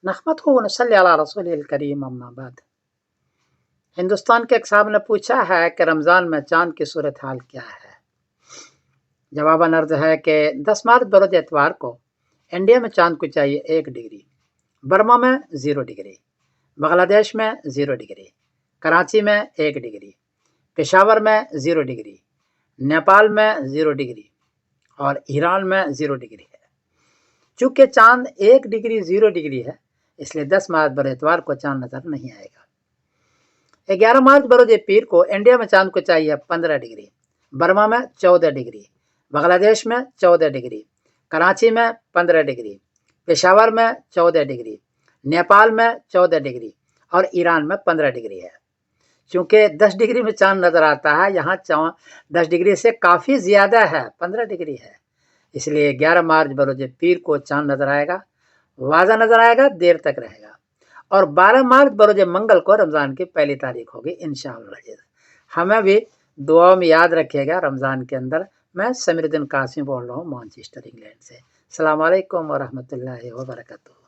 نحمدہ و نصلی علی رسول الکریم اما بعد۔ ہندوستان کے ایک صاحب نے پوچھا ہے کہ رمضان میں چاند کی صورتحال کیا ہے؟ جواباً عرض ہے کہ 10 مارچ بروز اتوار کو انڈیا میں چاند کو چاہیے 1 ڈگری، برما میں 0 ڈگری، بنگلہ دیش میں 0 ڈگری، کراچی میں 1 ڈگری، پشاور میں 0 ڈگری، نیپال میں 0 ڈگری اور ایران میں 0 ڈگری ہے۔ چونکہ چاند 1 ڈگری 0 ڈگری ہے، اس لیے 10 مارچ بروز اتوار کو چاند نظر نہیں آئے گا۔ 11 مارچ بروز پیر کو انڈیا میں چاند کو چاہیے 15 ڈگری، برما میں 14 ڈگری، بنگلہ دیش میں 14 ڈگری، کراچی میں 15 ڈگری، پشاور میں 14 ڈگری، نیپال میں 14 ڈگری اور ایران میں 15 ڈگری ہے۔ چونکہ 10 ڈگری میں چاند نظر آتا ہے، یہاں 10 ڈگری سے کافی زیادہ ہے، 15 ڈگری ہے، اس لیے 11 مارچ بروز پیر کو چاند نظر آئے گا، واضح نظر آئے گا، دیر تک رہے گا۔ اور 12 مارچ بروز منگل کو رمضان کی پہلی تاریخ ہوگی انشاءاللہ۔ ہمیں بھی دعاؤں میں یاد رکھیے گا رمضان کے اندر۔ میں سمیر الدین قاسمی بول رہا ہوں مانچسٹر انگلینڈ سے۔ السلام علیکم ورحمۃ اللہ وبرکاتہ۔